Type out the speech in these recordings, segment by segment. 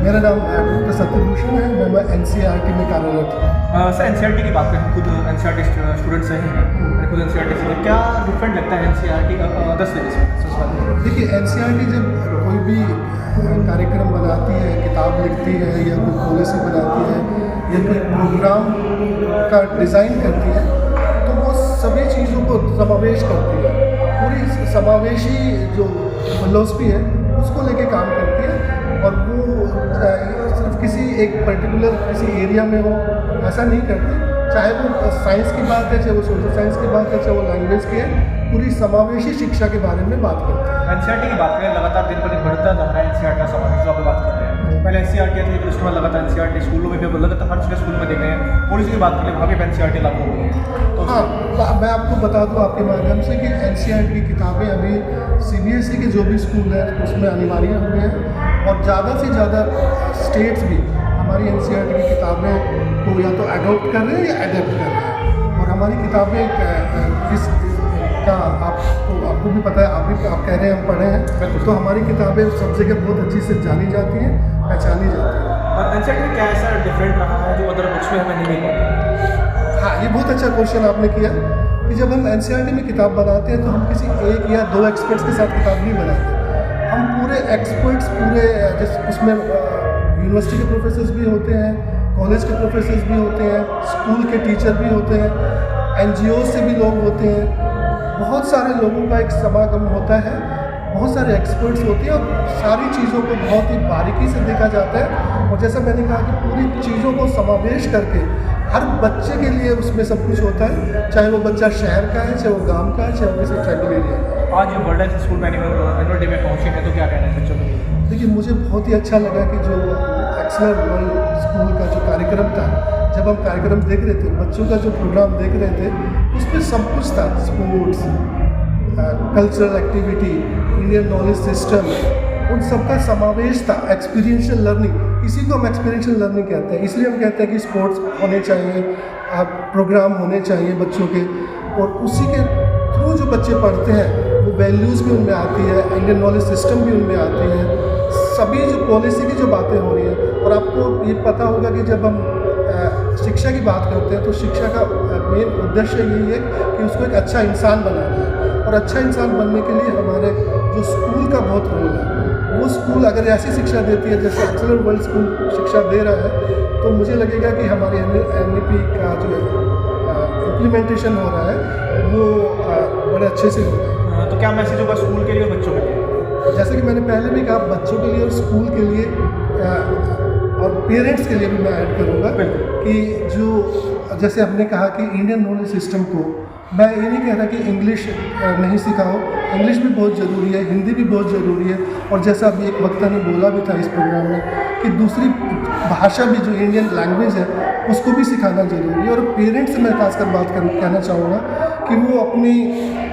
मेरा नाम डॉक्टर सत्यभूषण है, मैं NCERT में कार्यरत हूँ। सर NCERT की बात करें, हम खुद NCERT स्टूडेंट्स हैं, मैंने खुद NCERT से क्या डिफरेंट लगता है NCERT अदर सिलेबस? देखिए NCERT जब कोई भी कार्यक्रम बनाती है, किताब लिखती है या कोई पॉलिसी बनाती है या कोई प्रोग्राम का डिज़ाइन करती है तो वो सभी चीज़ों को समावेश करती है। पूरी समावेशी जो फिलॉसफी है उसको लेके काम करती है और वो सिर्फ किसी एक पर्टिकुलर किसी एरिया में हो ऐसा नहीं करती। चाहे वो साइंस की बात है, चाहे वो सोशल साइंस की बात है, चाहे वो लैंग्वेज की है, पूरी समावेशी शिक्षा के बारे में बात करते हैं। NCERT की बात करें, लगातार दिन पर दिन बढ़ता जा रहा है NCERT का समावेश, जो आप बात कर रहे हैं। पहले NCERT थी तो उसके बाद लगातार NCERT स्कूलों में भी लगातार हर जगह स्कूल में देख रहे हैं। पॉलिसी की बात करें, वहाँ भी NCERT लागू हो गई है। तो हाँ, मैं आपको बता दूँ आपके माध्यम से कि NCERT की किताबें अभी CBSE के जो भी स्कूल हैं उसमें अनिवार्य हो गए हैं और ज़्यादा से ज़्यादा स्टेट्स भी हमारी NCERT की किताबें को या तो अडॉप्ट कर रहे हैं या एडेप्ट कर रहे हैं। और हमारी किताबें इस का आपको भी पता है, आप कह रहे हैं हम पढ़े हैं, तो हमारी किताबें सब जगह बहुत अच्छी से जानी जाती हैं, पहचानी जाती हैं। और NCERT में क्या ऐसा डिफरेंट रहा है जो अदर बुक्स में हमें नहीं मिल पाता? हाँ, ये बहुत अच्छा क्वेश्चन आपने किया कि जब हम NCERT में किताब बनाते हैं तो हम किसी एक या दो एक्सपर्ट्स के साथ किताब नहीं बनाते। हम पूरे एक्सपर्ट्स जैसे उसमें यूनिवर्सिटी के प्रोफेसर्स भी होते हैं, कॉलेज के प्रोफेसर्स भी होते हैं, स्कूल के टीचर भी होते हैं, NGO से भी लोग होते हैं, बहुत सारे लोगों का एक समागम होता है, बहुत सारे एक्सपर्ट्स होते हैं और सारी चीज़ों को बहुत ही बारीकी से देखा जाता है। और जैसा मैंने कहा कि पूरी चीज़ों को समावेश करके हर बच्चे के लिए उसमें सब कुछ होता है, चाहे वो बच्चा शहर का है, चाहे वो गांव का है, चाहे वो किसी ट्राइबल एरिया का है। आज वर्ल्ड स्कूल में एनुअल डे में पहुँचे हैं, तो क्या कहना है बच्चों को? देखिए, मुझे बहुत ही अच्छा लगा कि जो एक्सेलर वर्ल्ड स्कूल का जो कार्यक्रम था, जब हम कार्यक्रम देख रहे थे, बच्चों का जो प्रोग्राम देख रहे थे, उसमें सब कुछ था, sports, cultural activity, Indian knowledge system, उन सबका समावेश था। एक्सपीरियंशियल लर्निंग, इसी को हम एक्सपीरियंशियल लर्निंग कहते हैं। इसलिए हम कहते हैं कि स्पोर्ट्स होने चाहिए, प्रोग्राम होने चाहिए बच्चों के, और उसी के थ्रू जो बच्चे पढ़ते हैं वो वैल्यूज़ भी उनमें आती है, इंडियन नॉलेज सिस्टम भी उनमें आती है, सभी जो पॉलिसी की जो बातें हो रही हैं। और आपको ये पता होगा कि जब हम शिक्षा की बात करते हैं तो शिक्षा का मेन उद्देश्य यही है कि उसको एक अच्छा इंसान बनाना है। और अच्छा इंसान बनने के लिए हमारे जो स्कूल का बहुत रोल है, वो स्कूल अगर ऐसी शिक्षा देती है जैसे एक्सेलर वर्ल्ड स्कूल शिक्षा दे रहा है, तो मुझे लगेगा कि हमारी NEP का जो इम्प्लीमेंटेशन हो रहा है वो बड़े अच्छे से हो रहा है। तो क्या मैसेज होगा स्कूल के लिए और बच्चों के लिए? जैसे कि मैंने पहले भी कहा, बच्चों के लिए और स्कूल के लिए और पेरेंट्स के लिए भी मैं ऐड करूँगा कि जो जैसे हमने कहा कि इंडियन नॉलेज सिस्टम को, मैं ये नहीं कह रहा कि इंग्लिश नहीं सिखाओ, इंग्लिश भी बहुत ज़रूरी है, हिंदी भी बहुत ज़रूरी है, और जैसा अभी एक वक्ता ने बोला भी था इस प्रोग्राम में कि दूसरी भाषा भी जो इंडियन लैंग्वेज है उसको भी सिखाना ज़रूरी है। और पेरेंट्स से मैं खासकर बात कहना चाहूँगा कि वो अपनी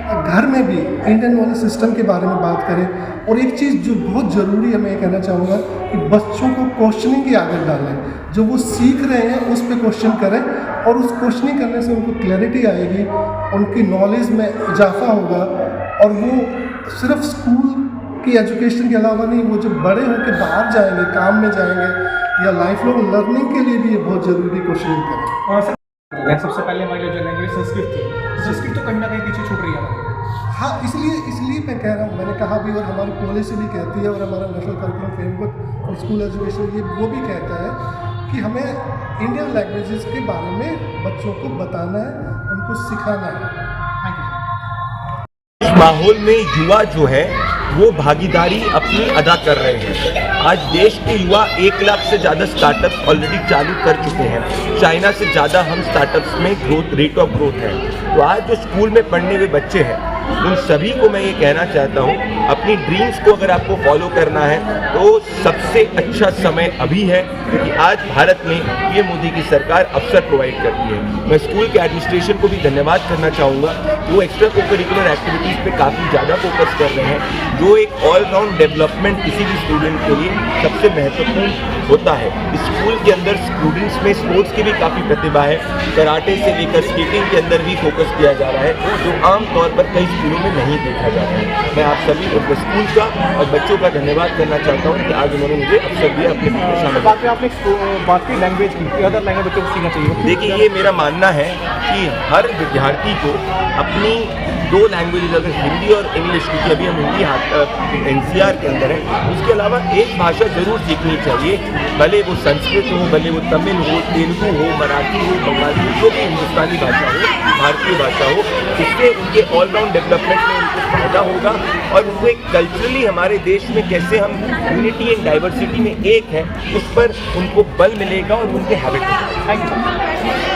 घर में भी इंडियन नॉलेज सिस्टम के बारे में बात करें। और एक चीज़ जो बहुत ज़रूरी है, मैं ये कहना चाहूँगा कि बच्चों को क्वेश्चनिंग की आदत डालें। जो वो सीख रहे हैं उस पर क्वेश्चन करें, और उस क्वेश्चनिंग करने से उनको क्लैरिटी आएगी, उनकी नॉलेज में इजाफा होगा, और वो सिर्फ स्कूल की एजुकेशन के अलावा नहीं, वो जब बड़े होकर बाहर जाएंगे, काम में जाएंगे या लाइफ लॉन्ग लर्निंग के लिए भी ये बहुत ज़रूरी क्वेश्चनिंग करें। सबसे पहले हमारी जो लैंग्वेज संस्कृत थी, संस्कृत तो कहीं ना कहीं पीछे छूट रही है। हाँ, इसलिए मैं कह रहा हूँ, मैंने कहा भी और हमारी पॉलिसी भी कहती है और हमारा नेशनल करिकुलम फ्रेमवर्क और स्कूल एजुकेशन ये वो भी कहता है कि हमें इंडियन लैंग्वेजेस के बारे में बच्चों को बताना है, उनको सिखाना है। Thank you. इस माहौल में युवा जो है वो भागीदारी अपनी अदा कर रहे हैं। आज देश के युवा 1 लाख से ज़्यादा स्टार्टअप्स ऑलरेडी चालू कर चुके हैं। चाइना से ज़्यादा हम स्टार्टअप्स में रेट ऑफ ग्रोथ है। तो आज जो स्कूल में पढ़ने हुए बच्चे हैं उन सभी को मैं ये कहना चाहता हूँ, अपनी ड्रीम्स को अगर आपको फॉलो करना है तो सबसे अच्छा समय अभी है, क्योंकि आज भारत में पीएम मोदी की सरकार अवसर प्रोवाइड करती है। मैं स्कूल के एडमिनिस्ट्रेशन को भी धन्यवाद करना चाहूँगा, वो एक्स्ट्रा कोकरिकुलर एक्टिविटीज़ पे काफ़ी ज़्यादा फोकस कर रहे हैं, जो एक ऑलराउंड डेवलपमेंट किसी भी स्टूडेंट के लिए सबसे महत्वपूर्ण होता है। स्कूल के अंदर स्टूडेंट्स में स्पोर्ट्स की भी काफ़ी प्रतिभा है। कराटे से लेकर स्केटिंग के अंदर भी फोकस किया जा रहा है, जो आमतौर पर कई स्कूलों में नहीं देखा जाता है। मैं आप सभी स्कूल का और बच्चों का धन्यवाद करना चाहता हूँ कि आज उन्होंने मुझे अवसर दिया अपने बीच में शामिल होने का। बात में आपने बात की लैंग्वेज की, अदर लैंग्वेज बच्चों को सीखना चाहिए। देखिए, ये मेरा मानना है कि हर विद्यार्थी को अपनी दो लैंग्वेजेज, अगर हिंदी और इंग्लिश, क्योंकि अभी हम हिंदी NCR के अंदर है, उसके अलावा एक भाषा जरूर सीखनी चाहिए, भले वो संस्कृत हो, भले वो तमिल हो, तेलुगु हो, मराठी हो, बंगाली हो, जो भी हिंदुस्तानी भाषा हो, भारतीय भाषा हो। इससे उनके ऑलराउंड डेवलपमेंट में उनको फायदा होगा और उनको एक कल्चरली हमारे देश में कैसे हम यूनिटी एंड डाइवर्सिटी में एक है, उस पर उनको बल मिलेगा और उनके हैबिट। Thank you sir.